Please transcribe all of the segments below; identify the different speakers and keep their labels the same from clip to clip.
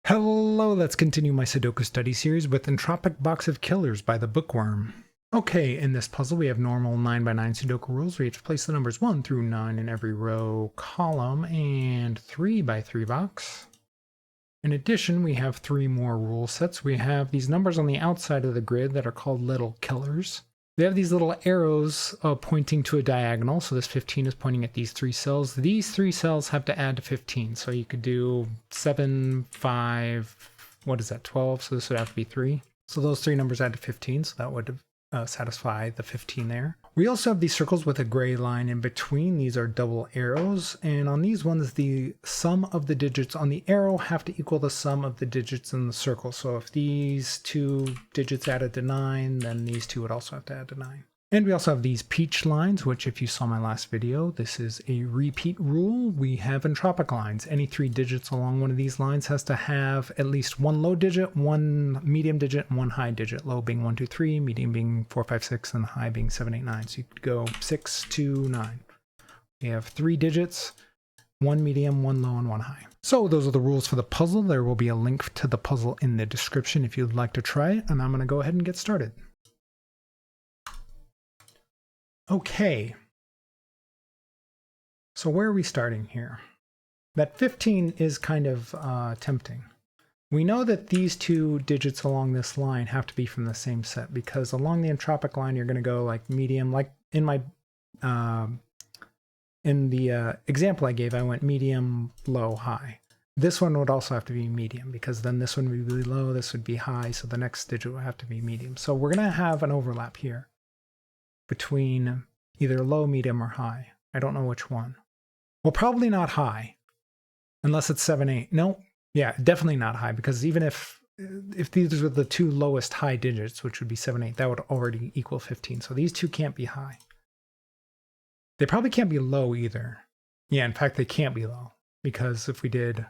Speaker 1: Hello, let's continue my Sudoku study series with Entropic Box of Killers by the book Wyrm. Okay, in this puzzle we have normal 9x9 Sudoku rules where you have to place the numbers 1 through 9 in every row, column, and 3x3 box. In addition, we have 3 more rule sets. We have these numbers on the outside of the grid that are called little killers. They have these little arrows pointing to a diagonal, so this 15 is pointing at these 3 cells. These 3 cells have to add to 15, so you could do 7, 5, what is that, 12, so this would have to be 3. So those 3 numbers add to 15, so that would satisfy the 15 there. We also have these circles with a gray line in between. These are double arrows, and on these ones, the sum of the digits on the arrow have to equal the sum of the digits in the circle. So if these 2 digits added to 9, then these 2 would also have to add to 9. And we also have these peach lines, which if you saw my last video, this is a repeat rule. We have entropic lines. Any 3 digits along one of these lines has to have at least 1 low digit, 1 medium digit, and 1 high digit. Low being 1, 2, 3, medium being 4, 5, 6, and high being 7, 8, 9. So you could go 6, 2, 9. We have 3 digits, 1 medium, 1 low, and 1 high. So those are the rules for the puzzle. There will be a link to the puzzle in the description if you'd like to try it, and I'm going to go ahead and get started. Okay, so where are we starting here? That 15 is kind of tempting. We know that these 2 digits along this line have to be from the same set, because along the entropic line you're going to go like medium, like in my in the example I gave, I went medium, low, high. This one would also have to be medium, because then this one would be low, this would be high, so the next digit would have to be medium. So we're going to have an overlap here between either low, medium, or high. I don't know which one. Well, probably not high, unless it's 7, 8. No, yeah, definitely not high, because even if these were the 2 lowest high digits, which would be 7, 8, that would already equal 15. So these 2 can't be high. They probably can't be low either. Yeah, in fact, they can't be low, because if we did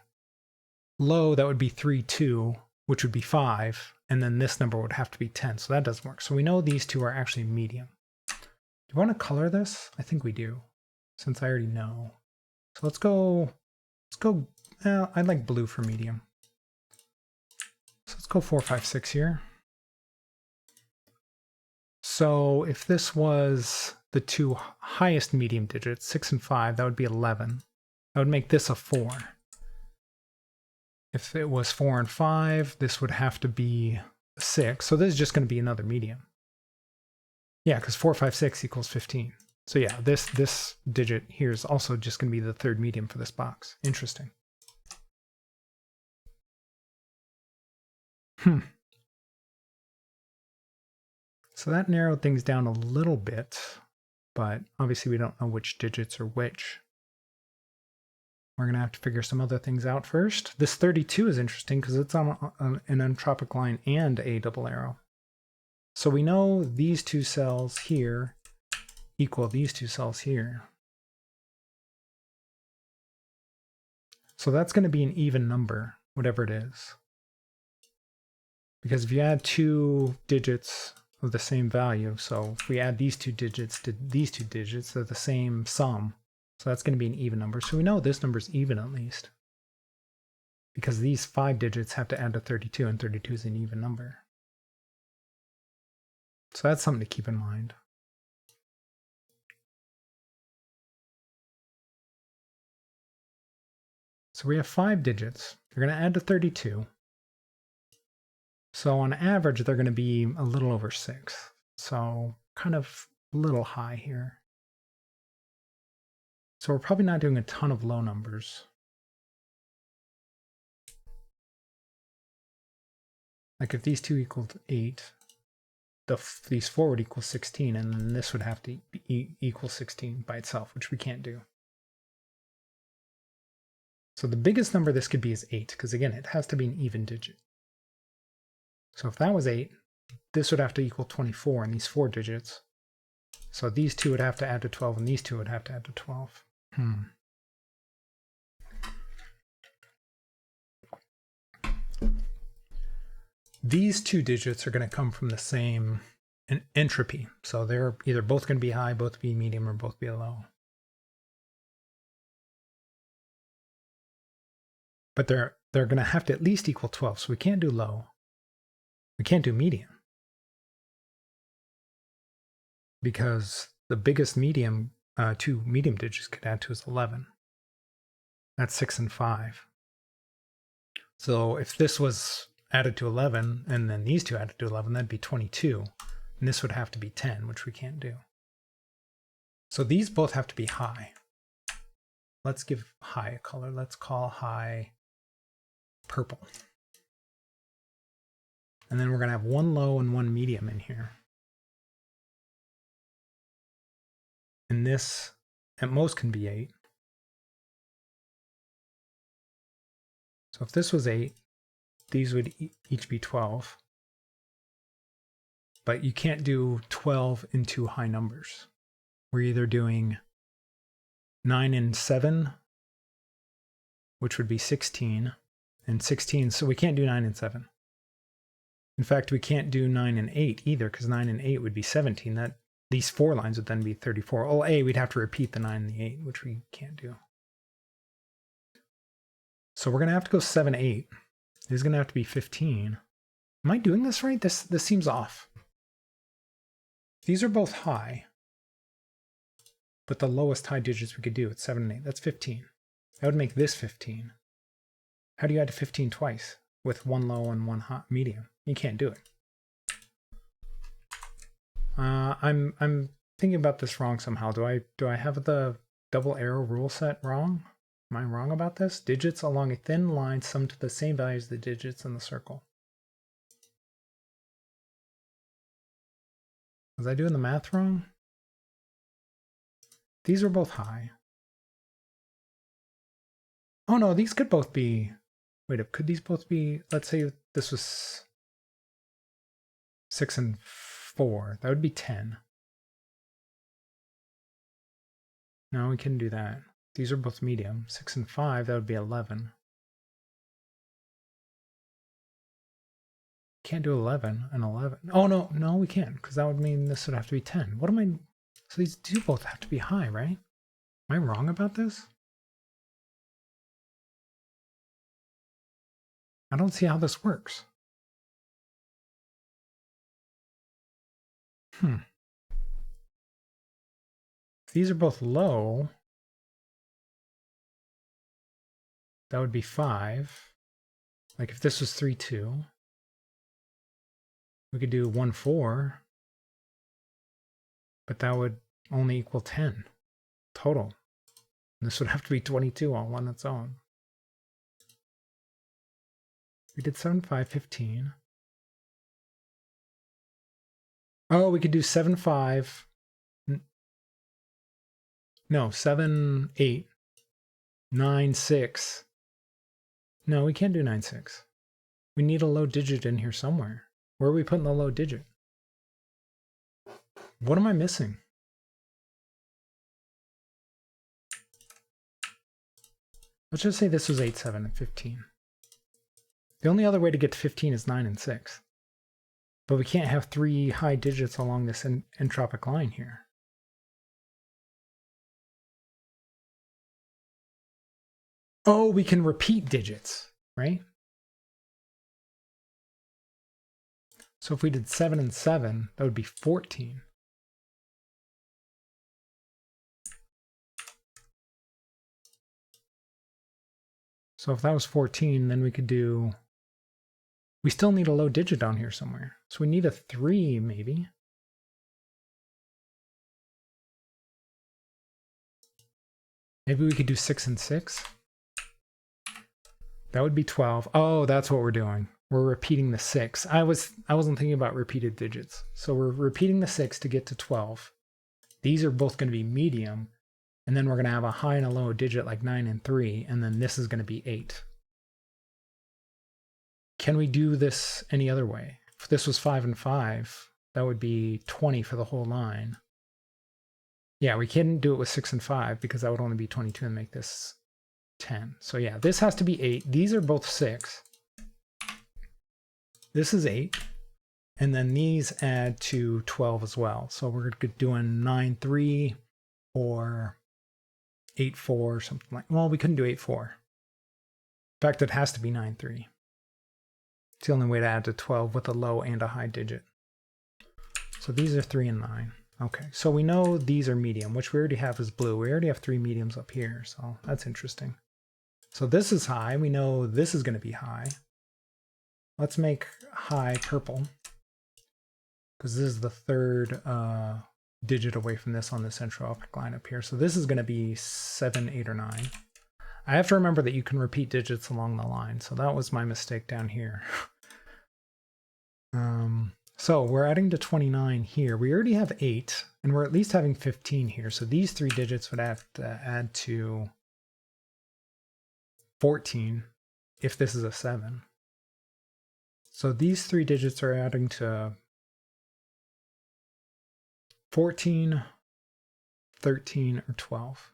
Speaker 1: low, that would be 3, 2, which would be 5, and then this number would have to be 10. So that doesn't work. So we know these 2 are actually medium. Do you want to color this? I think we do, since I already know. So let's go, I like blue for medium. So let's go 4, 5, 6 here. So if this was the 2 highest medium digits, 6 and 5, that would be 11. That would make this a 4. If it was 4 and 5, this would have to be 6. So this is just going to be another medium. Yeah, because 4, 5, 6 equals 15. So yeah, this digit here is also just going to be the 3rd medium for this box. Interesting. So that narrowed things down a little bit, but obviously we don't know which digits are which. We're going to have to figure some other things out first. This 32 is interesting because it's on an entropic line and a double arrow. So we know these 2 cells here equal these 2 cells here. So that's going to be an even number, whatever it is. Because if you add 2 digits of the same value, so if we add these 2 digits to these 2 digits, they're the same sum. So that's going to be an even number. So we know this number is even at least, because these 5 digits have to add to 32, and 32 is an even number. So that's something to keep in mind. So we have 5 digits. They're going to add to 32. So on average, they're going to be a little over 6. So kind of a little high here. So we're probably not doing a ton of low numbers. Like if these 2 equaled 8, these 4 would equal 16, and then this would have to equal 16 by itself, which we can't do. So the biggest number this could be is 8, because again, it has to be an even digit. So if that was 8, this would have to equal 24 in these 4 digits. So these 2 would have to add to 12, and these 2 would have to add to 12. These 2 digits are going to come from the same entropy. So they're either both going to be high, both be medium, or both be low. But they're they're going to have to at least equal 12. So we can't do low. We can't do medium. Because the biggest medium, two medium digits could add to is 11. That's 6 and 5. So if this was added to 11, and then these two added to 11, that'd be 22. And this would have to be 10, which we can't do. So these both have to be high. Let's give high a color. Let's call high purple. And then we're going to have one low and one medium in here. And this at most can be 8. So if this was 8, these would each be 12. But you can't do 12 in two high numbers. We're either doing 9 and 7, which would be 16, and 16, so we can't do 9 and 7. In fact, we can't do 9 and 8 either, because 9 and 8 would be 17. These 4 lines would then be 34. Oh, we'd have to repeat the 9 and the 8, which we can't do. So we're going to have to go 7, 8. This is going to have to be 15. Am I doing this right? This seems off. These are both high, but the lowest high digits we could do, it's 7 and 8. That's 15. That would make this 15. How do you add to 15 twice with one low and one high medium? You can't do it. I'm thinking about this wrong somehow. Do I have the double arrow rule set wrong? Am I wrong about this? Digits along a thin line sum to the same value as the digits in the circle. Was I doing the math wrong? These are both high. Oh no, these could both be, wait, could these both be, let's say this was 6 and 4, that would be 10. No, we couldn't do that. These are both medium. 6 and 5, that would be 11. Can't do 11 and 11. Oh no, we can't, because that would mean this would have to be 10. What am I, so these do both have to be high, right? Am I wrong about this? I don't see how this works. If these are both low, that would be 5. Like if this was 3, 2, we could do 1, 4, but that would only equal 10 total. And this would have to be 22 all on its own. We did 7, 5, 15. Oh, we could do 7, 5. No, 7, 8, 9, 6. No, we can't do 9, 6. We need a low digit in here somewhere. Where are we putting the low digit? What am I missing? Let's just say this was 8, 7, and 15. The only other way to get to 15 is 9 and 6. But we can't have 3 high digits along this entropic line here. Oh, we can repeat digits, right? So if we did 7 and 7, that would be 14. So if that was 14, then we could do, we still need a low digit down here somewhere. So we need a 3 maybe. Maybe we could do 6 and 6. That would be 12. Oh, that's what we're doing. We're repeating the 6. I wasn't thinking about repeated digits. So we're repeating the 6 to get to 12. These are both going to be medium. And then we're going to have a high and a low digit like 9 and 3. And then this is going to be 8. Can we do this any other way? If this was 5 and 5, that would be 20 for the whole line. Yeah, we couldn't do it with 6 and 5 because that would only be 22 and make this 10. So yeah, this has to be 8. These are both 6. This is 8. And then these add to 12 as well. So we're doing 9, 3 or 8, 4, something like, well, we couldn't do 8, 4. fact, it has to be 9, 3. It's the only way to add to 12 with a low and a high digit. So these are 3 and 9. Okay, so we know these are medium, which we already have as blue. We already have 3 mediums up here, so that's interesting. So this is high. We know this is going to be high. Let's make high purple, because this is the third digit away from this on this entropic line up here. So this is going to be 7, 8, or 9. I have to remember that you can repeat digits along the line, so that was my mistake down here. So we're adding to 29 here. We already have 8, and we're at least having 15 here. So these 3 digits would have to add to 14 if this is a 7. So these 3 digits are adding to 14, 13, or 12.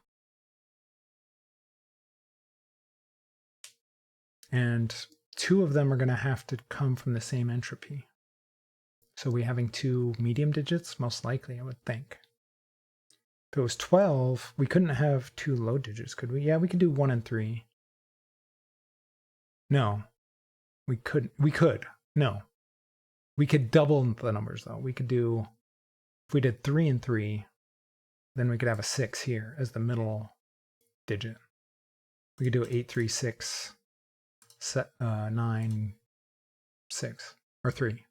Speaker 1: And 2 of them are going to have to come from the same entropy. So we're having 2 medium digits, most likely, I would think. If it was 12, we couldn't have 2 low digits, could we? Yeah, we could do 1 and 3. No, we could. No, we could double the numbers though. We could do, if we did 3 and 3, then we could have a 6 here as the middle digit. We could do 8, 3, 6, 9, 6, or 3.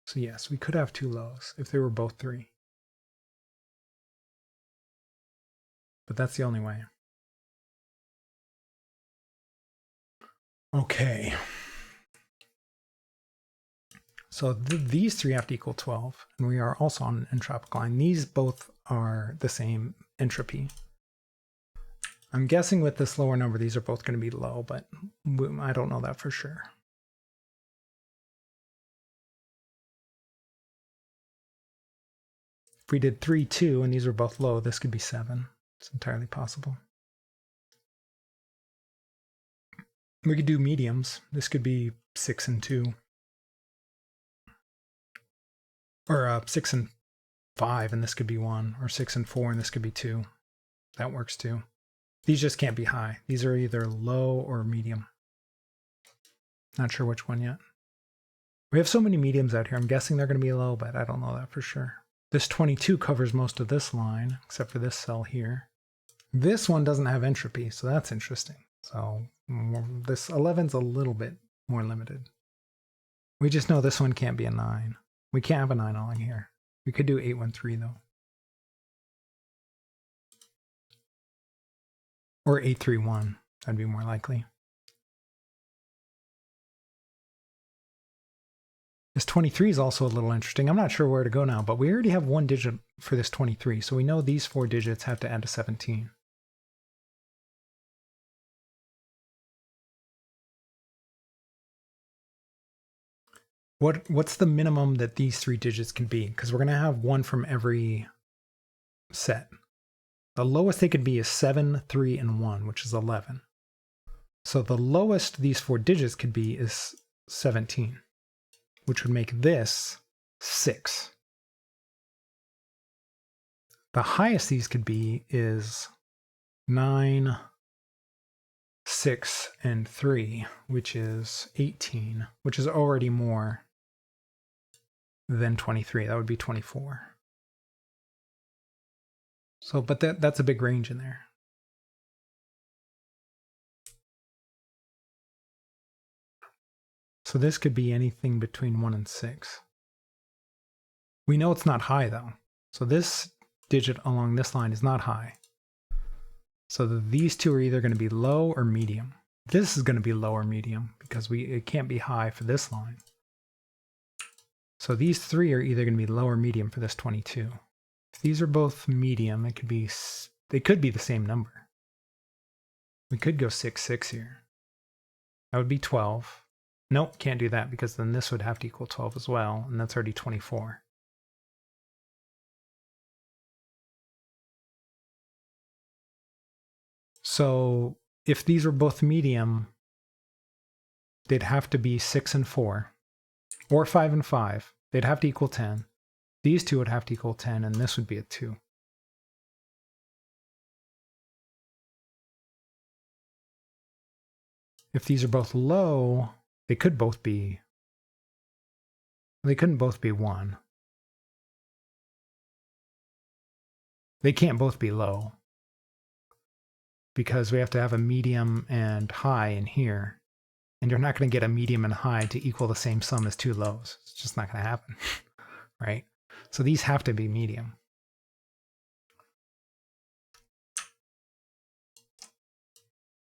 Speaker 1: So yes, we could have 2 lows if they were both 3. But that's the only way. Okay. So these 3 have to equal 12, and we are also on an entropic line. These both are the same entropy. I'm guessing with this lower number, these are both going to be low, but I don't know that for sure. If we did 3, 2, and these are both low, this could be 7. It's entirely possible. We could do mediums. This could be 6 and 2. Or 6 and 5, and this could be 1. Or 6 and 4, and this could be 2. That works too. These just can't be high. These are either low or medium. Not sure which one yet. We have so many mediums out here. I'm guessing they're going to be low, but I don't know that for sure. This 22 covers most of this line, except for this cell here. This one doesn't have entropy, so that's interesting. So this 11's a little bit more limited. We just know this one can't be a 9. We can't have a 9 along here. We could do 8, 1, 3 though. Or 8, 3, 1. That'd be more likely. This 23 is also a little interesting. I'm not sure where to go now, but we already have 1 digit for this 23, so we know these 4 digits have to add to 17. What's the minimum that these 3 digits can be? Because we're going to have 1 from every set. The lowest they could be is 7, 3, and 1, which is 11. So the lowest these 4 digits could be is 17. Which would make this 6. The highest these could be is 9, 6, and 3, which is 18, which is already more than 23. That would be 24. So, but that's a big range in there. So this could be anything between 1 and 6. We know it's not high though. So this digit along this line is not high. So these 2 are either going to be low or medium. This is going to be low or medium because it can't be high for this line. So these 3 are either going to be low or medium for this 22. If these are both medium, they could be the same number. We could go 6, 6 here. That would be 12. Nope, can't do that because then this would have to equal 12 as well, and that's already 24. So if these were both medium, they'd have to be 6 and 4, or 5 and 5. They'd have to equal 10. These 2 would have to equal 10, and this would be a 2. If these are both low, they couldn't both be 1. They can't both be low because we have to have a medium and high in here. And you're not going to get a medium and high to equal the same sum as two lows. It's just not going to happen, right? So these have to be medium.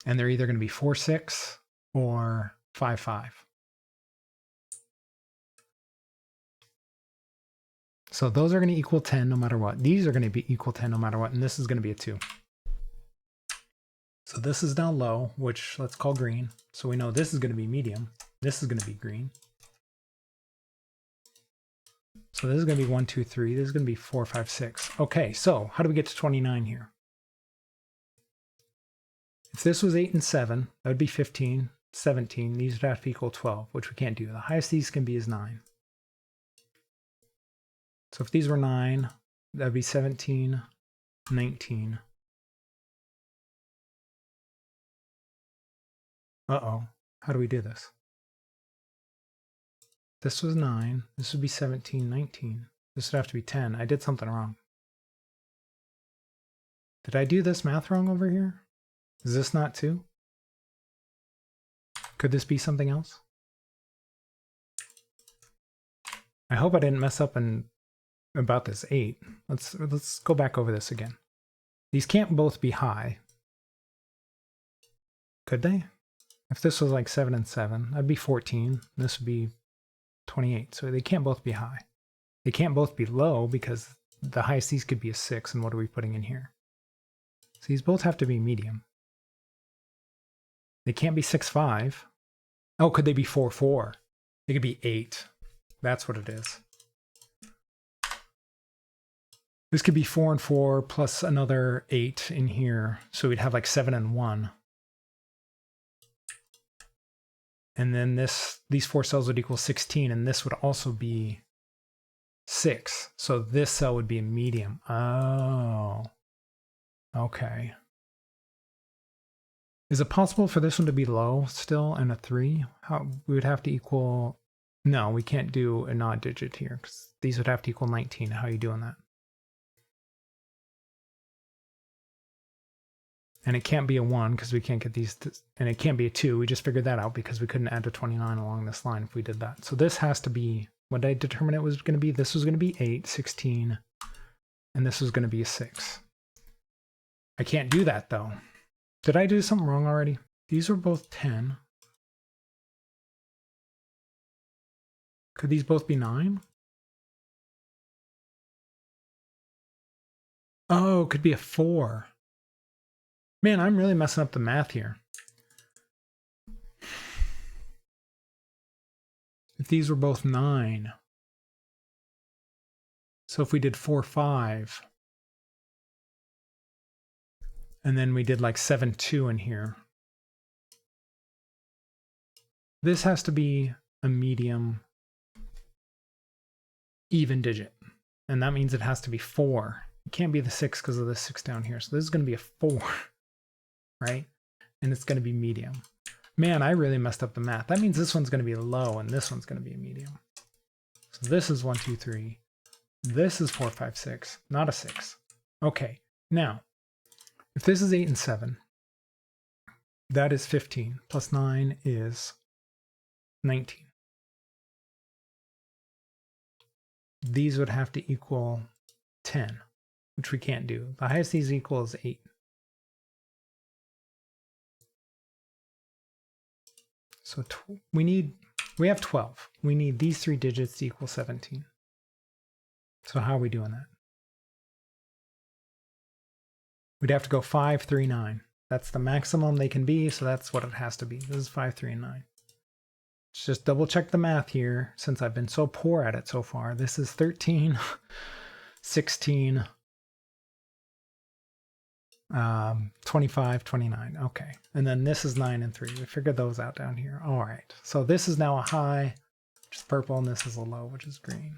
Speaker 1: And they're either going to be 4, 6 or 5, 5. So those are going to equal 10 no matter what. These are going to be equal 10 no matter what. And this is going to be a 2. So this is now low, which let's call green. So we know this is going to be medium. This is going to be green. So this is going to be 1, 2, 3. This is going to be 4, 5, 6. Okay, so how do we get to 29 here? If this was 8 and 7, that would be 15, 17. These would have to equal 12, which we can't do. The highest these can be is 9. So if these were 9, that would be 17, 19. Uh-oh, how do we do this? This was 9, this would be 17, 19. This would have to be 10. I did something wrong. Did I do this math wrong over here? Is this not 2? Could this be something else? I hope I didn't mess up about this 8. Let's go back over this again. These can't both be high. Could they? If this was like 7 and 7, that'd be 14. This would be 28. So they can't both be high. They can't both be low because the highest these could be a 6. And what are we putting in here? So these both have to be medium. They can't be 6, 5. Oh, could they be 4, 4? They could be 8. That's what it is. This could be 4 and 4 plus another 8 in here. So we'd have like 7 and 1. And then these 4 cells would equal 16, and this would also be 6. So this cell would be a medium. Oh, okay. Is it possible for this one to be low still and a 3? We would have to equal... No, we can't do an odd digit here because these would have to equal 19. How are you doing that? And it can't be a 1 because we can't get these, and it can't be a 2. We just figured that out because we couldn't add to 29 along this line if we did that. So this has to be, what did I determine it was going to be? This was going to be 8, 16, and this was going to be a 6. I can't do that though. Did I do something wrong already? These are both 10. Could these both be 9? Oh, it could be a 4. Man, I'm really messing up the math here. If these were both 9. So if we did 4, 5. And then we did like 7, 2 in here. This has to be a medium even digit. And that means it has to be 4. It can't be the 6 because of the 6 down here. So this is going to be a 4. Right? And it's going to be medium. Man, I really messed up the math. That means this one's going to be low and this one's going to be a medium. So this is 1, 2, 3. This is 4, 5, 6. Not a 6. Okay. Now, if this is 8 and 7, that is 15. Plus 9 is 19. These would have to equal 10, which we can't do. The highest these equal is 8. So we have 12. We need these 3 digits to equal 17. So how are we doing that? We'd have to go 5, 3, 9. That's the maximum they can be, so that's what it has to be. This is 5, 3, and 9. Let's just double check the math here, since I've been so poor at it so far. This is 13, 16, 25, 29. Okay. And then this is 9 and 3. We figured those out down here. All right. So this is now a high, which is purple, and this is a low, which is green.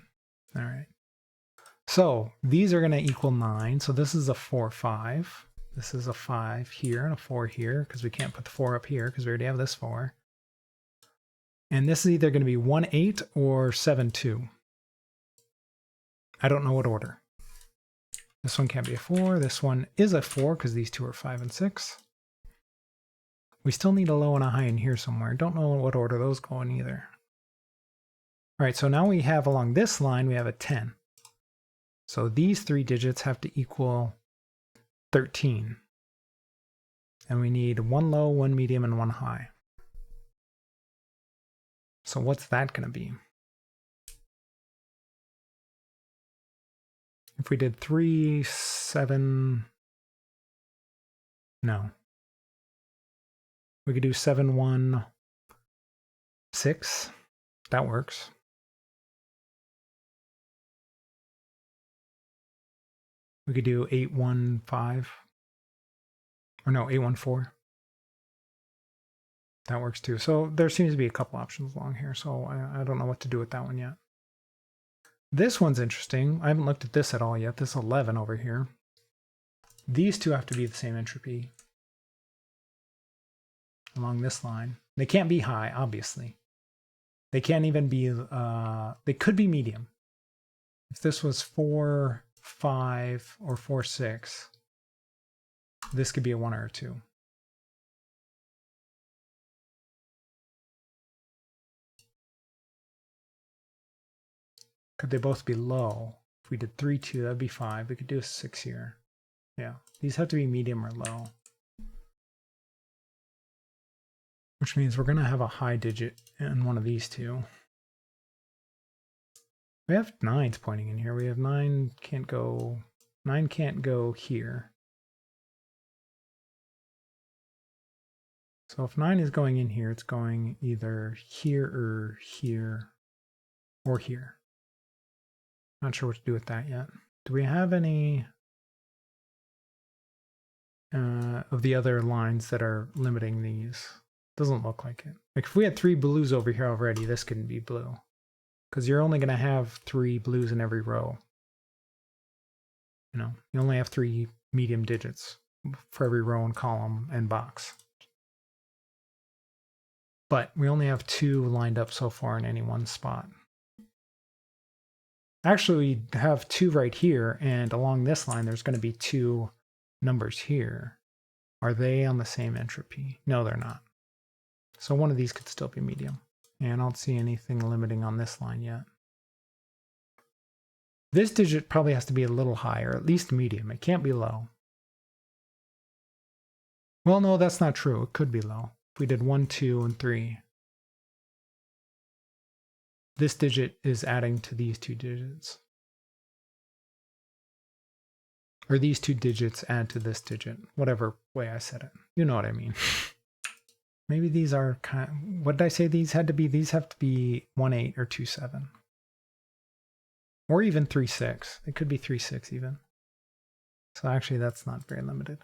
Speaker 1: All right. So these are going to equal 9. So this is a 4, 5. This is a 5 here and a 4 here because we can't put the 4 up here because we already have this 4. And this is either going to be 1, 8 or 7, 2. I don't know what order. This one can't be a 4. This one is a 4 because these two are 5 and 6. We still need a low and a high in here somewhere. Don't know what order those go in either. All right, so now we have along this line, we have a 10. So these 3 digits have to equal 13. And we need 1 low, 1 medium, and 1 high. So what's that going to be? If we did 3, 7, no. We could do 7, 1, 6. That works. We could do 8, 1, 5. Or no, 8, 1, 4. That works too. So there seems to be a couple options along here. So I don't know what to do with that one yet. This one's interesting. I haven't looked at this at all yet. This 11 over here. These two have to be the same entropy along this line. They can't be high, obviously. They can't even be, they could be medium. If this was 4, 5, or 4, 6, this could be a 1 or a 2. Could they both be low? If we did 3, 2, that'd be 5. We could do a 6 here. Yeah, these have to be medium or low. Which means we're going to have a high digit in one of these two. We have 9s pointing in here. We have 9 can't go here. So if 9 is going in here, it's going either here or here or here. Not sure what to do with that yet. Do we have any of the other lines that are limiting these? Doesn't look like it. Like if we had 3 blues over here already, this couldn't be blue. Because you're only going to have 3 blues in every row. You know, you only have 3 medium digits for every row and column and box. But we only have 2 lined up so far in any one spot. Actually, we have 2 right here, and along this line, there's going to be 2 numbers here. Are they on the same entropy? No, they're not. So one of these could still be medium. And I don't see anything limiting on this line yet. This digit probably has to be a little higher, at least medium. It can't be low. Well, no, that's not true. It could be low. If we did 1, 2, and 3. This digit is adding to these 2 digits. Or these 2 digits add to this digit. Whatever way I said it. You know what I mean. Maybe these are kind of, what did I say these had to be? These have to be 1, 8 or 2, 7. Or even 3, 6. It could be 3, 6 even. So actually that's not very limited.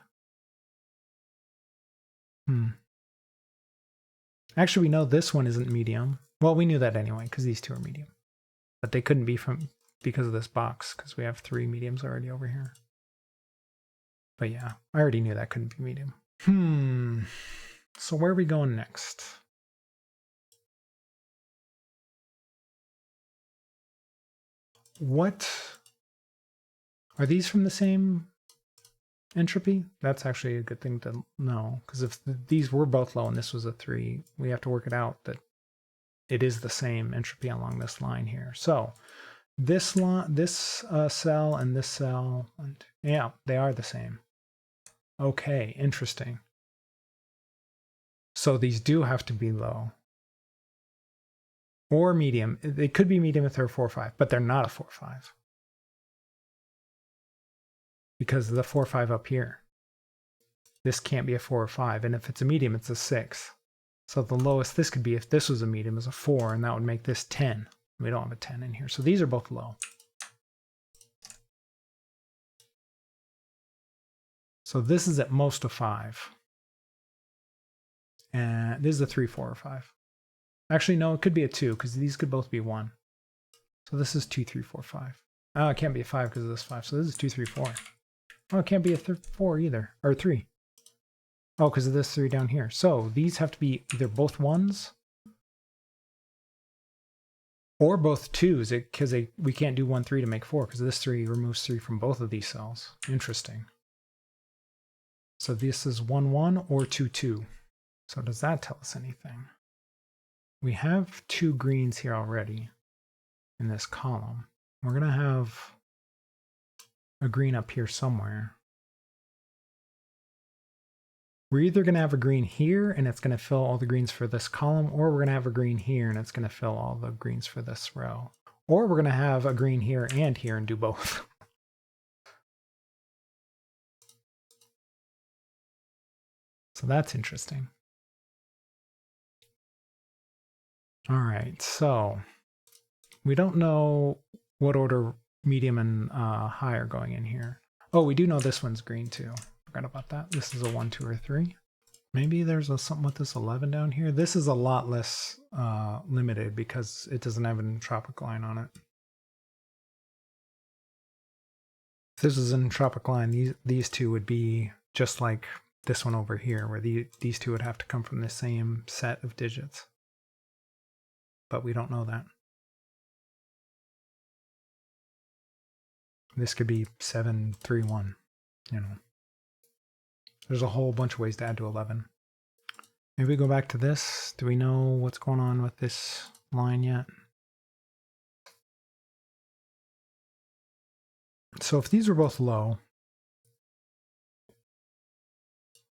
Speaker 1: Actually, we know this one isn't medium. Well, we knew that anyway, because these 2 are medium. But they couldn't be because of this box, because we have 3 mediums already over here. But yeah, I already knew that couldn't be medium. So where are we going next? What? Are these from the same entropy? That's actually a good thing to know, because if these were both low and this was a 3, we have to work it out that it is the same entropy along this line here. So this line, this cell and this cell, and yeah, they are the same. Okay, interesting. So these do have to be low. Or medium. They could be medium if they're 4, 5, but they're not a 4, 5. Because of the 4, 5 up here. This can't be a 4 or 5, and if it's a medium, it's a 6. So the lowest this could be if this was a medium is a 4, and that would make this 10. We don't have a 10 in here, so these are both low. So this is at most a 5. And this is a 3, 4, or 5. Actually, no, it could be a 2, because these could both be 1. So this is 2, 3, 4, 5. Oh, it can't be a 5 because of this 5. So this is 2, 3, 4. Oh, it can't be a 4 either, or 3. Oh, because of this 3 down here. So these have to be either both 1s or both 2s, because we can't do 1, 3 to make 4, because this 3 removes 3 from both of these cells. Interesting. So this is 1, 1 or 2, 2. So does that tell us anything? We have 2 greens here already in this column. We're going to have a green up here somewhere. We're either going to have a green here and it's going to fill all the greens for this column, or we're going to have a green here and it's going to fill all the greens for this row. Or we're going to have a green here and do both. So that's interesting. All right, so we don't know what order medium and high are going in here. Oh, we do know this one's green too. Forgot about that. This is a 1, 2, or 3. Maybe there's something with this 11 down here. This is a lot less limited because it doesn't have an entropic line on it. If this is an entropic line, these 2 would be just like this one over here, where these 2 would have to come from the same set of digits. But we don't know that. This could be 7, 3, 1, you know. There's a whole bunch of ways to add to 11. Maybe we go back to this. Do we know what's going on with this line yet? So if these were both low,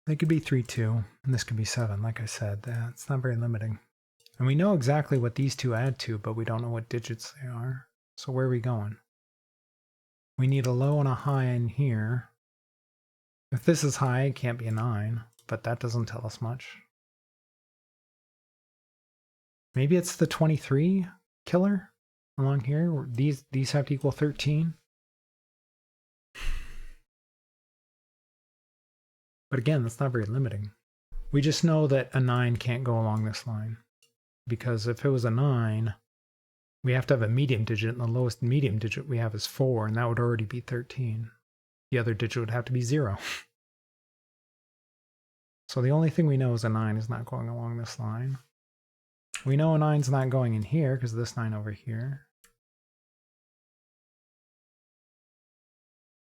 Speaker 1: they could be 3, 2, and this could be 7. Like I said, it's not very limiting. And we know exactly what these 2 add to, but we don't know what digits they are. So where are we going? We need a low and a high in here. If this is high, it can't be a 9, but that doesn't tell us much. Maybe it's the 23 killer along here. These have to equal 13. But again, that's not very limiting. We just know that a 9 can't go along this line. Because if it was a 9, we have to have a medium digit, and the lowest medium digit we have is 4, and that would already be 13. The other digit would have to be 0. So the only thing we know is a 9 is not going along this line. We know a 9's not going in here because of this 9 over here.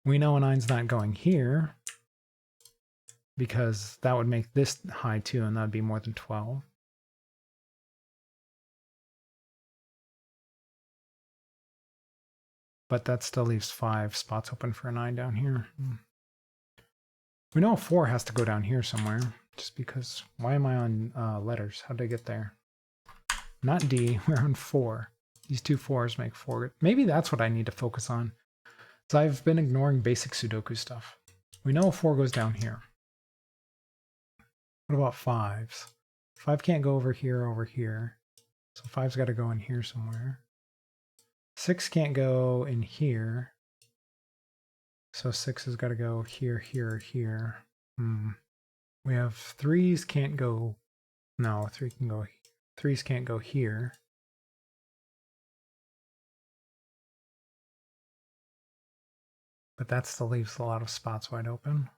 Speaker 1: We know a 9's not going here because that would make this high too, and that would be more than 12. But that still leaves 5 spots open for a 9 down here. We know a 4 has to go down here somewhere, just because, why am I on letters? How did I get there? Not D, we're on 4. These 2 4s make 4. Maybe that's what I need to focus on. So I've been ignoring basic Sudoku stuff. We know a 4 goes down here. What about 5s? 5 can't go over here. So 5's got to go in here somewhere. 6 can't go in here. So 6 has got to go here, here, here. We have 3s can't go. No, 3 can go. 3s can't go here. But that still leaves a lot of spots wide open.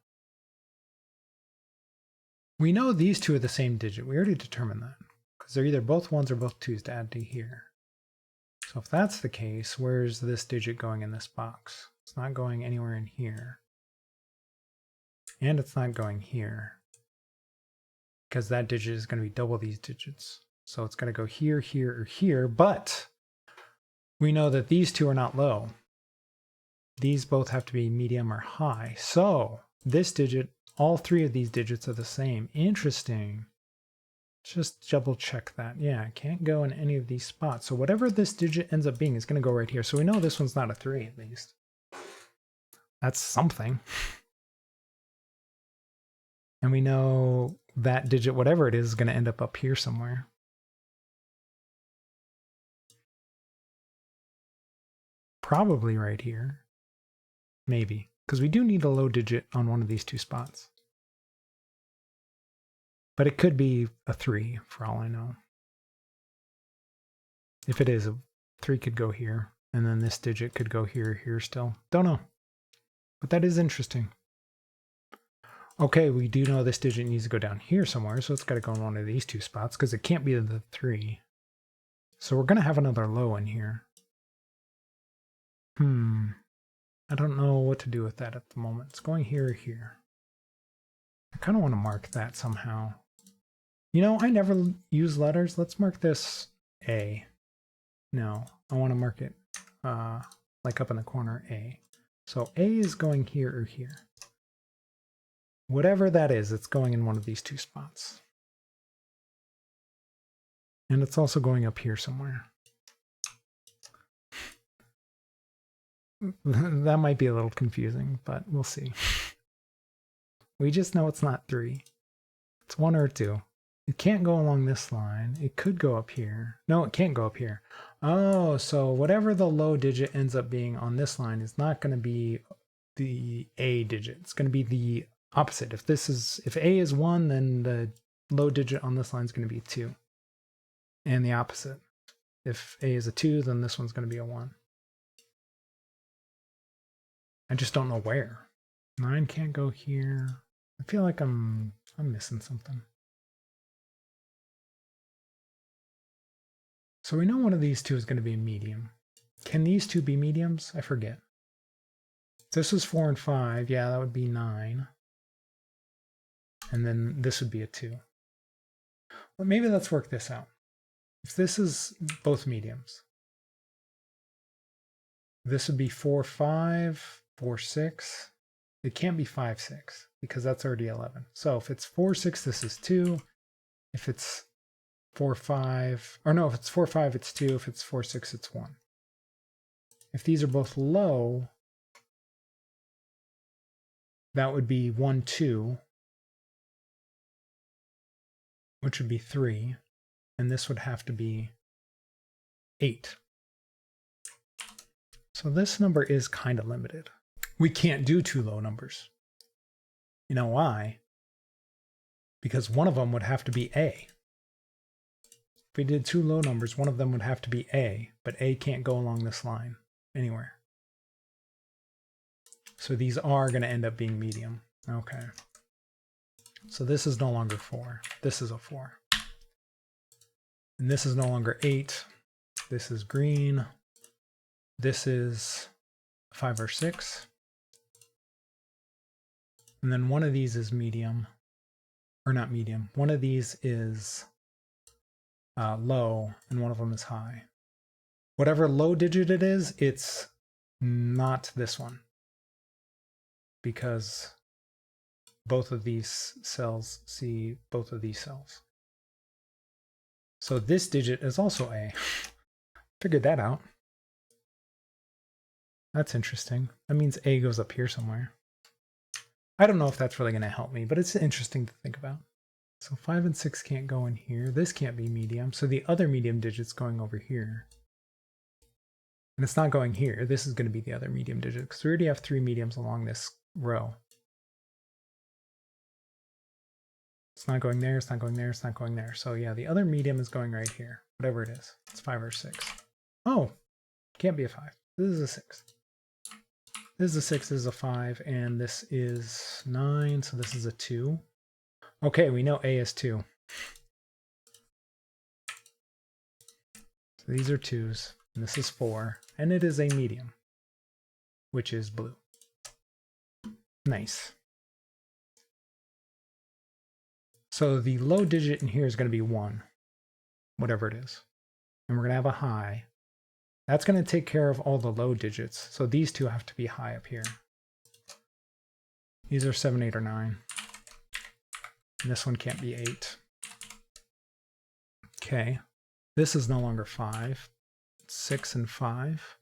Speaker 1: We know these 2 are the same digit. We already determined that. Because they're either both 1s or both 2s to add to here. So if that's the case, where's this digit going in this box? It's not going anywhere in here. And it's not going here. Because that digit is going to be double these digits. So it's going to go here, here, or here. But we know that these 2 are not low. These both have to be medium or high. So this digit, all 3 of these digits are the same. Interesting. Just double check that. Yeah, it can't go in any of these spots. So whatever this digit ends up being is going to go right here. So we know this one's not a 3 at least. That's something. And we know that digit, whatever it is going to end up here somewhere. Probably right here. Maybe. Because we do need a low digit on one of these 2 spots. But it could be a 3 for all I know. If it is, a 3 could go here. And then this digit could go here, here still. Don't know. But that is interesting. Okay, we do know this digit needs to go down here somewhere, so it's got to go in one of these two spots because it can't be the 3. So we're going to have another low in here. I don't know what to do with that at the moment. It's going here or here. I kind of want to mark that somehow. You know, I never use letters. Let's mark this A. No, I want to mark it like up in the corner A. So A is going here or here. Whatever that is, it's going in one of these two spots. And it's also going up here somewhere. That might be a little confusing, but we'll see. We just know it's not 3. It's 1 or 2. It can't go along this line. It could go up here. No, it can't go up here. Oh, so whatever the low digit ends up being on this line is not going to be the A digit. It's going to be the opposite. If A is 1, then the low digit on this line is going to be 2. And the opposite. If A is a 2, then this one's going to be a 1. I just don't know where. 9 can't go here. I feel like I'm missing something. So we know one of these two is going to be a medium. Can these two be mediums? I forget. If this was 4 and 5, yeah, that would be 9. And then this would be a 2. Well, maybe let's work this out. If this is both mediums, this would be 4, 5, 4, 6. It can't be 5, 6 because that's already 11. So if it's 4, 6, this is 2. If it's 4, 5, or no, if it's 4, 5, it's 2. If it's 4, 6, it's 1. If these are both low, that would be 1, 2, which would be 3. And this would have to be 8. So this number is kind of limited. We can't do 2 low numbers. You know why? Because one of them would have to be A. If we did 2 low numbers, one of them would have to be A, but A can't go along this line anywhere. So these are going to end up being medium. Okay. So this is no longer 4. This is a 4. And this is no longer 8. This is green. This is 5 or 6. And then one of these is medium. Or not medium. One of these is low, and one of them is high. Whatever low digit it is, it's not this one. Because both of these cells see both of these cells. So this digit is also A. Figured that out. That's interesting. That means A goes up here somewhere. I don't know if that's really going to help me, but it's interesting to think about. So 5 and 6 can't go in here. This can't be medium. So the other medium digit's going over here. And it's not going here. This is going to be the other medium digit because we already have 3 mediums along this row. It's not going there, it's not going there, it's not going there. So yeah, the other medium is going right here. Whatever it is. It's 5 or 6. Oh, can't be a 5. This is a 6. This is a 6, this is a 5, and this is 9, so this is a 2. Okay, we know A is 2. So these are 2s, and this is 4, and it is a medium, which is blue. Nice. So the low digit in here is going to be 1, whatever it is. And we're going to have a high. That's going to take care of all the low digits. So these two have to be high up here. These are 7, 8, or 9. And this one can't be 8. Okay. This is no longer 5. 6 and 5.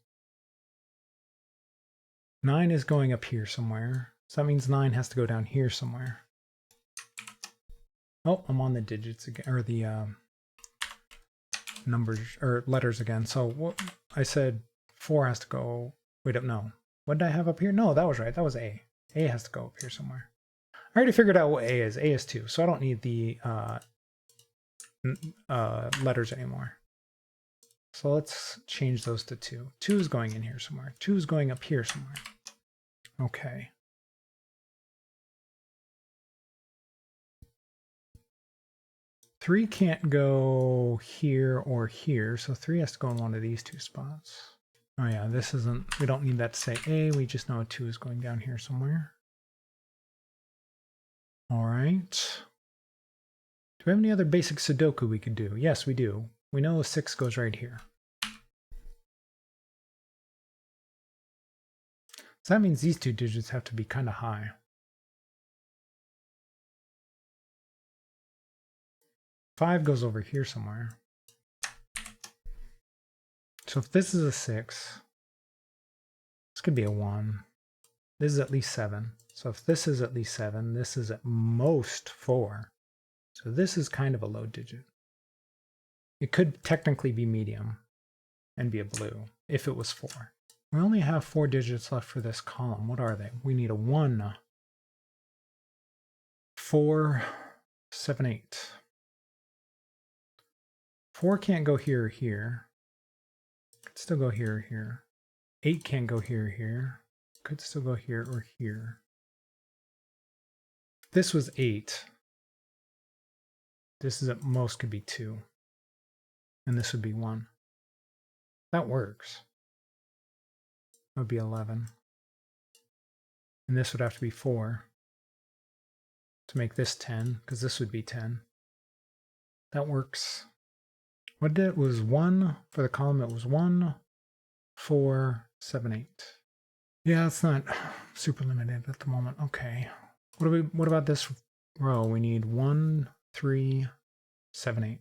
Speaker 1: 9 is going up here somewhere. So that means 9 has to go down here somewhere. Oh, I'm on the digits again, or the numbers or letters again. So what I said 4 has to go. Wait up, no. What did I have up here? No, that was right. That was A. A has to go up here somewhere. I already figured out what A is. A is 2, so I don't need the letters anymore. So let's change those to 2. 2 is going in here somewhere. 2 is going up here somewhere. Okay. 3 can't go here or here, so 3 has to go in one of these two spots. Oh yeah, this isn't, we don't need that to say A, we just know a 2 is going down here somewhere. All right. Do we have any other basic Sudoku we could do? Yes, we do. We know a 6 goes right here. So that means these two digits have to be kind of high. 5 goes over here somewhere. So if this is a 6, this could be a 1. This is at least 7. So if this is at least 7, this is at most 4. So this is kind of a low digit. It could technically be medium and be a blue if it was 4. We only have 4 digits left for this column. What are they? We need a 1, 4, 7, 8. 4 can't go here or here. Could still go here or here. 8 can't go here or here. Could still go here or here. If this was 8, this is at most could be 2. And this would be 1. That works. That would be 11. And this would have to be 4 to make this 10, because this would be 10. That works. What did it was 1 for the column? It was 1, 4, 7, 8. Yeah, it's not super limited at the moment. Okay. What about this row? We need 1, 3, 7, 8.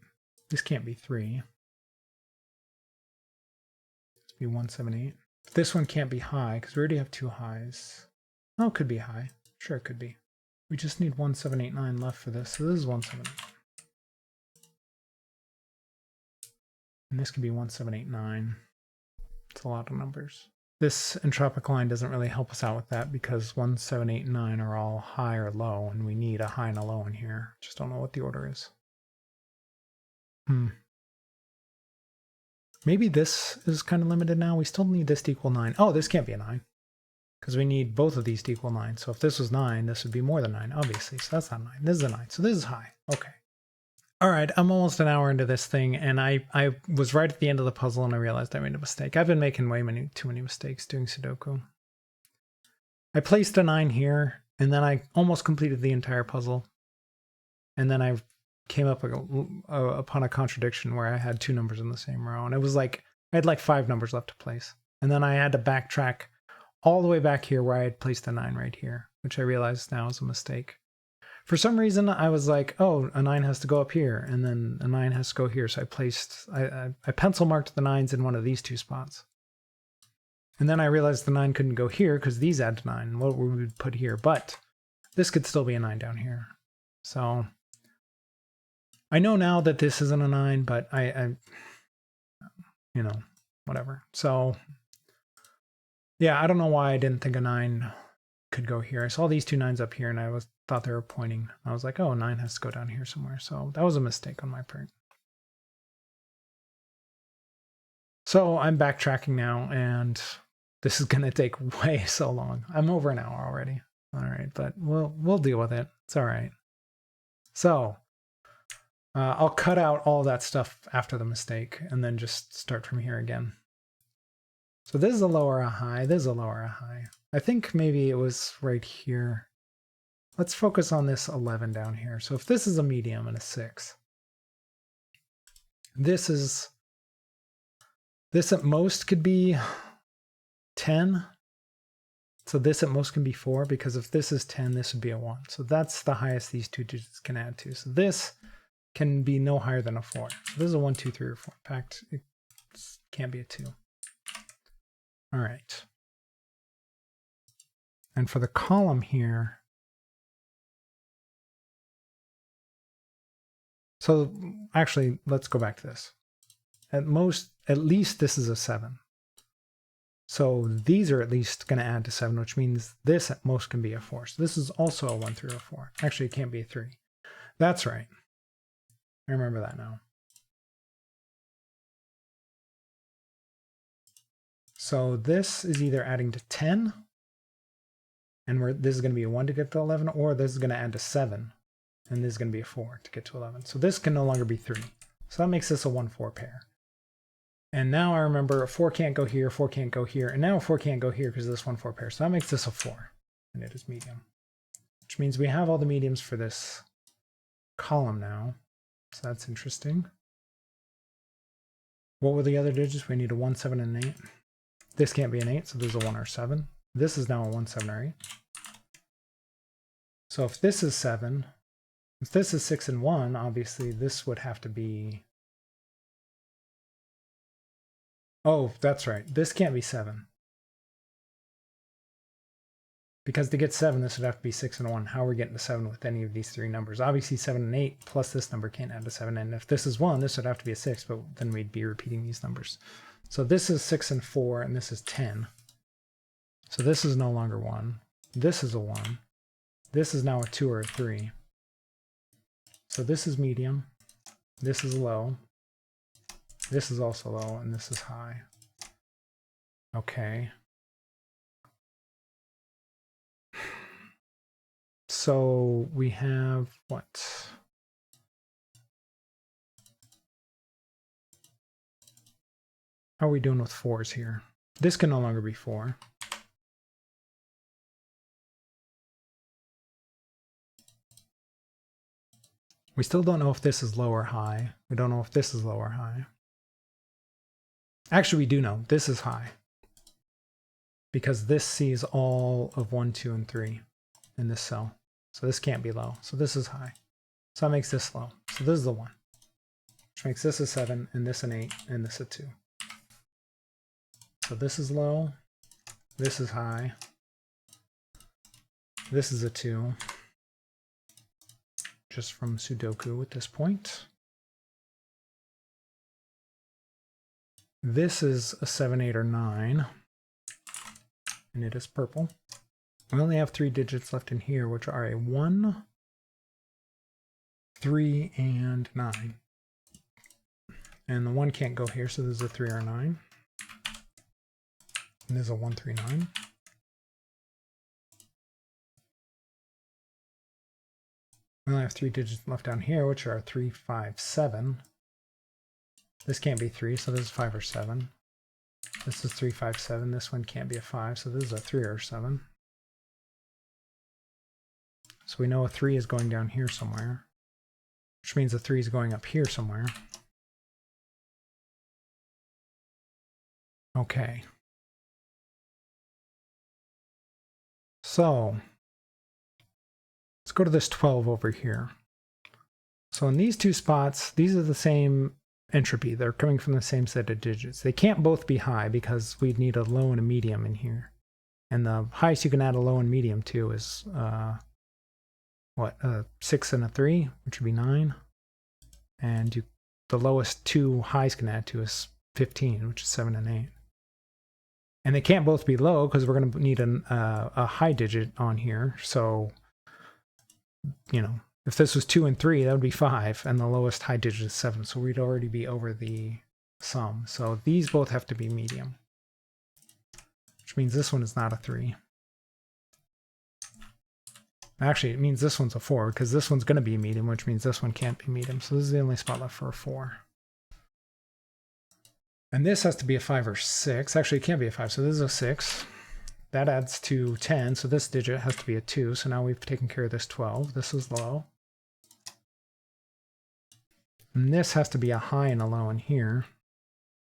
Speaker 1: This can't be 3. Let's be 1, 7, 8. This one can't be high because we already have 2 highs. Oh, it could be high. Sure, it could be. We just need 1, 7, 8, 9 left for this. So this is 1, 7, 8. And this could be 1, 7, 8, 9. It's a lot of numbers. This entropic line doesn't really help us out with that because 1, 7, 8, 9 are all high or low, and we need a high and a low in here. Just don't know what the order is. Maybe this is kind of limited now. We still need this to equal 9. Oh, this can't be a 9 because we need both of these to equal 9. So if this was 9, this would be more than 9, obviously. So that's not 9. This is a 9. So this is high. Okay. All right, I'm almost an hour into this thing, and I was right at the end of the puzzle, and I realized I made a mistake. I've been making too many mistakes doing Sudoku. I placed a 9 here, and then I almost completed the entire puzzle. And then I came up upon a contradiction where I had 2 numbers in the same row, and it was like I had like 5 numbers left to place. And then I had to backtrack all the way back here where I had placed a 9 right here, which I realize now is a mistake. For some reason, I was like, oh, a 9 has to go up here, and then a 9 has to go here. So I pencil marked the 9s in one of these 2 spots. And then I realized the 9 couldn't go here because these add to 9. What would we put here? But this could still be a 9 down here. So I know now that this isn't a 9, but I you know, whatever. So yeah, I don't know why I didn't think a 9 could go here. I saw these 2 9s up here, and I thought they were pointing. I was like, oh, 9 has to go down here somewhere. So that was a mistake on my part. So I'm backtracking now, and this is going to take way so long. I'm over an hour already. All right, but we'll deal with it. It's all right. So I'll cut out all that stuff after the mistake and then just start from here again. So this is a low or a high. This is a low or a high. I think maybe it was right here. Let's focus on this 11 down here. So if this is a medium and a 6, this at most could be 10. So this at most can be 4, because if this is 10, this would be a 1. So that's the highest these 2 digits can add to. So this can be no higher than a 4. So this is a 1, 2, 3, or 4. In fact, it can't be a 2. All right. And for the column here, so actually, let's go back to this. At least this is a 7. So these are at least going to add to 7, which means this at most can be a 4. So this is also a 1, 3, or 4. Actually, it can't be a 3. That's right. I remember that now. So this is either adding to 10, and this is going to be a 1 to get to 11, or this is going to add to 7, And this is going to be a 4 to get to 11. So this can no longer be 3. So that makes this a 1-4 pair. And now I remember a 4 can't go here, 4 can't go here, and now a 4 can't go here because of this 1-4 pair. So that makes this a 4, and it is medium. Which means we have all the mediums for this column now. So that's interesting. What were the other digits? We need a 1, 7, and an 8. This can't be an 8, so there's a 1 or 7. This is now a 1, 7, or 8. So if this is 7, if this is 6 and 1, obviously this would have to be... Oh, that's right. This can't be 7. Because to get 7, this would have to be 6 and 1. How are we getting to 7 with any of these three numbers? Obviously 7 and 8 plus this number can't add to 7. And if this is 1, this would have to be a 6, but then we'd be repeating these numbers. So this is 6 and 4, and this is 10. So this is no longer 1. This is a 1. This is now a 2 or a 3. So this is medium. This is low. This is also low, and this is high. Okay. So we have what? How are we doing with 4s here? This can no longer be 4. We still don't know if this is low or high. We don't know if this is low or high. Actually, we do know. This is high. Because this sees all of 1, 2, and 3 in this cell. So this can't be low. So this is high. So that makes this low. So this is the 1. Which makes this a 7, and this an 8, and this a 2. So this is low. This is high. This is a 2. Just from Sudoku at this point. This is a 7, 8, or 9. And it is purple. We only have 3 digits left in here, which are a 1, 3, and 9. And the 1 can't go here, so there's a 3 or a 9. And there's a 1, 3, 9. We only have 3 digits left down here, which are 3, 5, 7. This can't be 3, so this is 5 or 7. This is 3, 5, 7. This one can't be a 5, so this is a 3 or 7. So we know a 3 is going down here somewhere, which means a 3 is going up here somewhere. Okay. So let's go to this 12 over here. So in these two spots, these are the same entropy. They're coming from the same set of digits. They can't both be high because we'd need a low and a medium in here. And the highest you can add a low and medium to is, a 6 and a 3, which would be 9. And the lowest 2 highs can add to is 15, which is 7 and 8. And they can't both be low because we're going to need a high digit on here. So, you know, if this was 2 and 3, that would be 5, and the lowest high digit is 7. So we'd already be over the sum. So these both have to be medium, which means this one is not a 3. Actually, it means this one's a 4 because this one's going to be medium, which means this one can't be medium. So this is the only spot left for a 4. And this has to be a 5 or 6. Actually, it can't be a 5, so this is a 6. That adds to 10, so this digit has to be a 2. So now we've taken care of this 12. This is low. And this has to be a high and a low in here.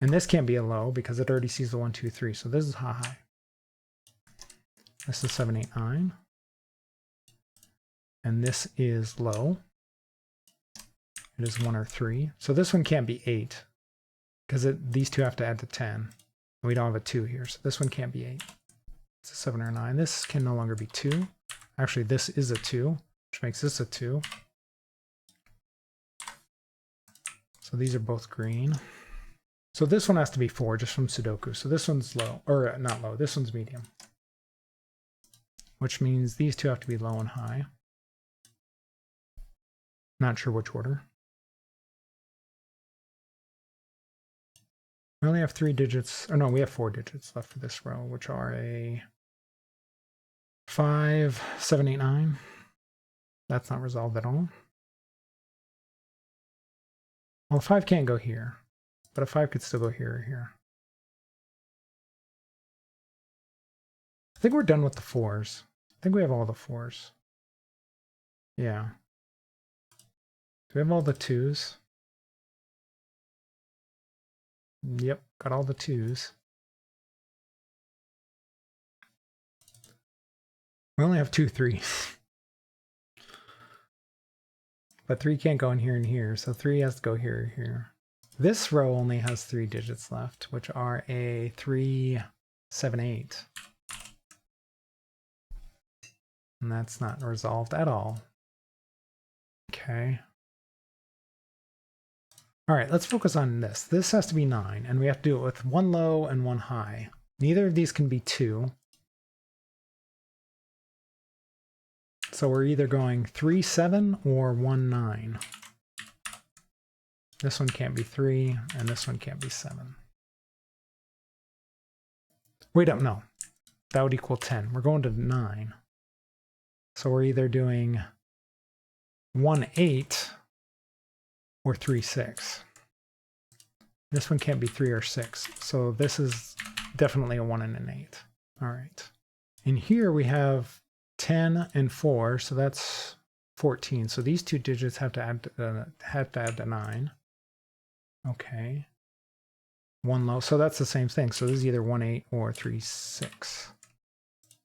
Speaker 1: And this can't be a low because it already sees the 1, 2, 3. So this is high. This is 7, 8, 9. And this is low. It is 1 or 3. So this one can't be 8 because these two have to add to 10. And we don't have a 2 here, so this one can't be 8. It's a 7 or 9. This can no longer be 2. Actually, this is a 2, which makes this a 2. So these are both green. So this one has to be 4 just from Sudoku. So this one's low, or not low, this one's medium. Which means these two have to be low and high. Not sure which order. We only have 3 digits, or no, we have 4 digits left for this row, which are a 5, 7, 8, 9. That's not resolved at all. Well, a 5 can't go here, but a 5 could still go here or here. I think we're done with the 4s. I think we have all the 4s. Yeah. Do we have all the 2s? Yep, got all the 2s. We only have 2 3s. But 3 can't go in here and here, so 3 has to go here or here. This row only has 3 digits left, which are a 3, 7, 8. And that's not resolved at all. Okay. All right, let's focus on this. This has to be 9, and we have to do it with 1 low and 1 high. Neither of these can be 2. So we're either going 3, 7 or 1, 9. This one can't be 3, and this one can't be 7. Wait up, no. That would equal 10. We're going to 9. So we're either doing 1, 8 or 3, 6. This one can't be 3 or 6. So this is definitely a 1 and an 8. All right. And here we have 10 and 4, so that's 14. So these 2 digits have to add to 9. Okay. 1 low, so that's the same thing. So this is either 1, 8 or 3, 6.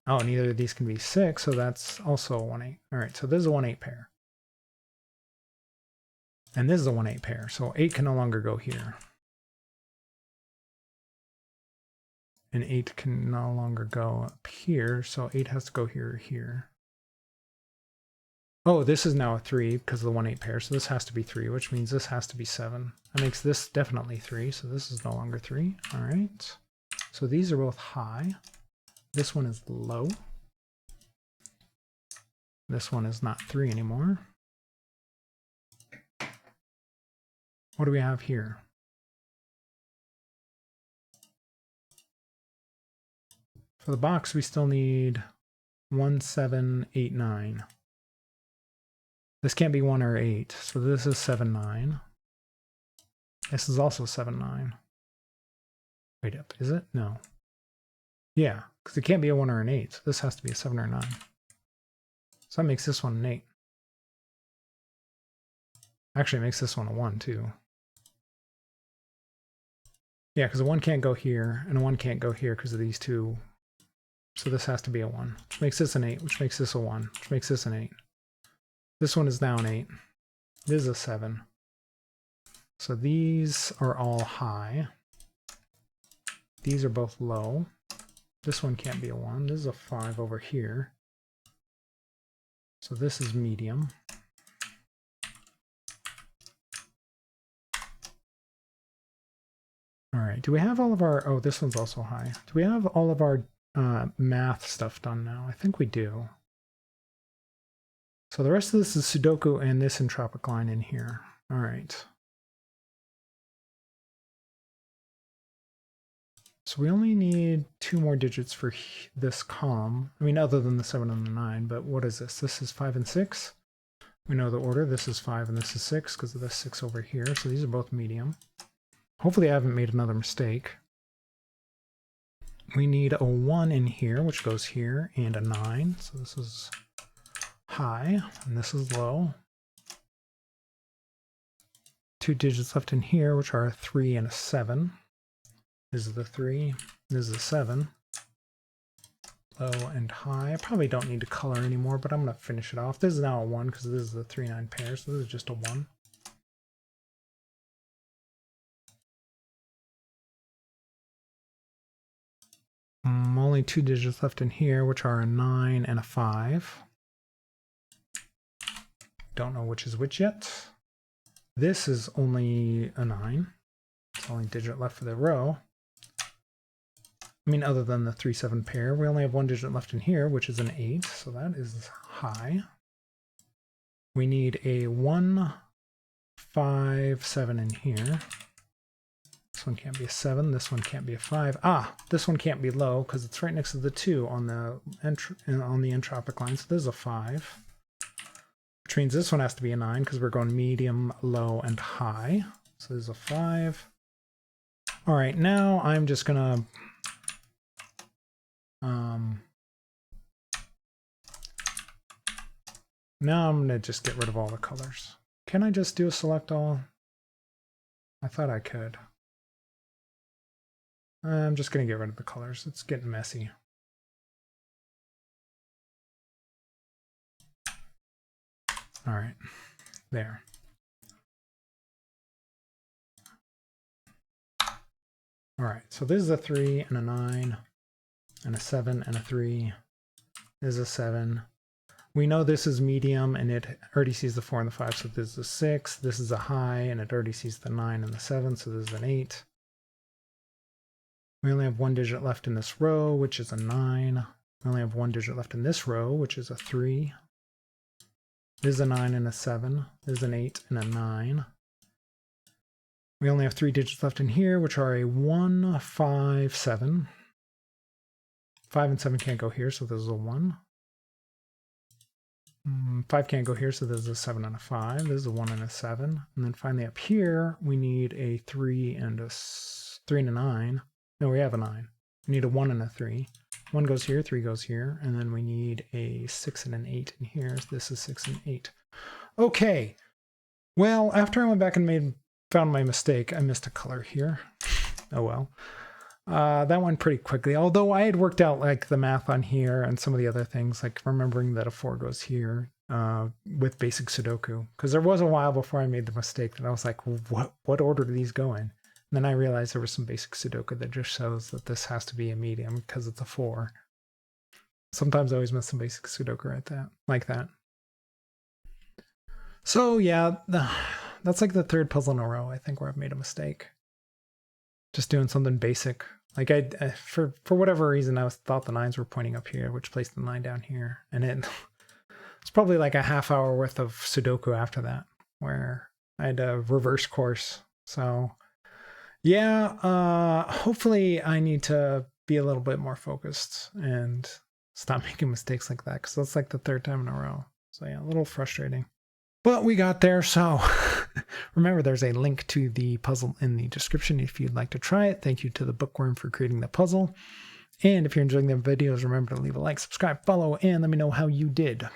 Speaker 1: Oh, neither of these can be 6, so that's also a 1, 8. All right, so this is a 1, 8 pair. And this is a 1, 8 pair, so 8 can no longer go here. And 8 can no longer go up here, so 8 has to go here or here. Oh, this is now a 3 because of the 1, 8 pair, so this has to be 3, which means this has to be 7. That makes this definitely 3, so this is no longer 3. All right. So these are both high. This one is low. This one is not 3 anymore. What do we have here? For the box, we still need 1, 7, 8, 9. This can't be 1 or 8, so this is 7, 9. This is also 7, 9. Wait up, is it? No. Yeah, because it can't be a 1 or an 8, so this has to be a 7 or 9. So that makes this one an 8. Actually, it makes this one a 1 too. Yeah, because a 1 can't go here, and a 1 can't go here because of these 2. So this has to be a 1, which makes this an 8, which makes this a 1, which makes this an 8. This one is now an 8. This is a 7. So these are all high. These are both low. This one can't be a 1. This is a 5 over here. So this is medium. All right, do we have all of our, oh, this one's also high. Do we have all of our math stuff done now? I think we do. So the rest of this is Sudoku and this entropic line in here. All right. So we only need 2 more digits for this column. I mean, other than the 7 and the 9, but what is this? This is 5 and 6. We know the order. This is 5 and this is 6 because of the 6 over here. So these are both medium. Hopefully I haven't made another mistake. We need a 1 in here, which goes here, and a 9. So this is high, and this is low. 2 digits left in here, which are a 3 and a 7. This is the 3. This is a 7. Low and high. I probably don't need to color anymore, but I'm going to finish it off. This is now a 1 because this is the 3, 9 pair, so this is just a 1. Only 2 digits left in here, which are a 9 and a 5. Don't know which is which yet. This is only a 9. It's the only digit left for the row. I mean, other than the 3, 7 pair, we only have 1 digit left in here, which is an 8, so that is high. We need a 1, 5, 7 in here. This one can't be a 7, this one can't be a 5. Ah, this one can't be low because it's right next to the 2 on the entropic line, so this is a 5. Which means this one has to be a 9 because we're going medium, low, and high. So this is a 5. All right, now I'm just gonna now I'm gonna just get rid of all the colors. Can I just do a select all? I thought I could. I'm just gonna get rid of the colors. It's getting messy. All right, there. All right, so this is a 3 and a 9 and a 7 and a 3. This is a 7. We know this is medium and it already sees the 4 and the 5, so this is a 6. This is a high and it already sees the 9 and the 7, so this is an 8. We only have one digit left in this row, which is a 9. We only have one digit left in this row, which is a 3. This is a 9 and a 7. This is an 8 and a 9. We only have 3 digits left in here, which are a 1, 5, 7. 5 and 7 can't go here, so this is a 1. 5 can't go here, so this is a 7 and a 5. This is a 1 and a 7. And then finally up here, we need a 3 and a 9. No, we have a 9. We need a 1 and a 3. 1 goes here, 3 goes here, and then we need a 6 and an 8 in here. So this is 6 and 8. Okay. Well, after I went back and found my mistake, I missed a color here. Oh well. That went pretty quickly, although I had worked out like the math on here and some of the other things, like remembering that a 4 goes here with basic Sudoku. Because there was a while before I made the mistake that I was like, what order do these go in? And then I realized there was some basic Sudoku that just shows that this has to be a medium because it's a 4. Sometimes I always miss some basic Sudoku like that. So yeah, that's like the 3rd puzzle in a row, I think, where I've made a mistake. Just doing something basic. Like for whatever reason, I thought the 9s were pointing up here, which placed the 9 down here. And it's probably like a half hour worth of Sudoku after that, where I had a reverse course. So yeah, hopefully I need to be a little bit more focused and stop making mistakes like that, because that's like the 3rd time in a row. So yeah, a little frustrating. But we got there, so remember there's a link to the puzzle in the description if you'd like to try it. Thank you to the Bookworm for creating the puzzle. And if you're enjoying the videos, remember to leave a like, subscribe, follow, and let me know how you did.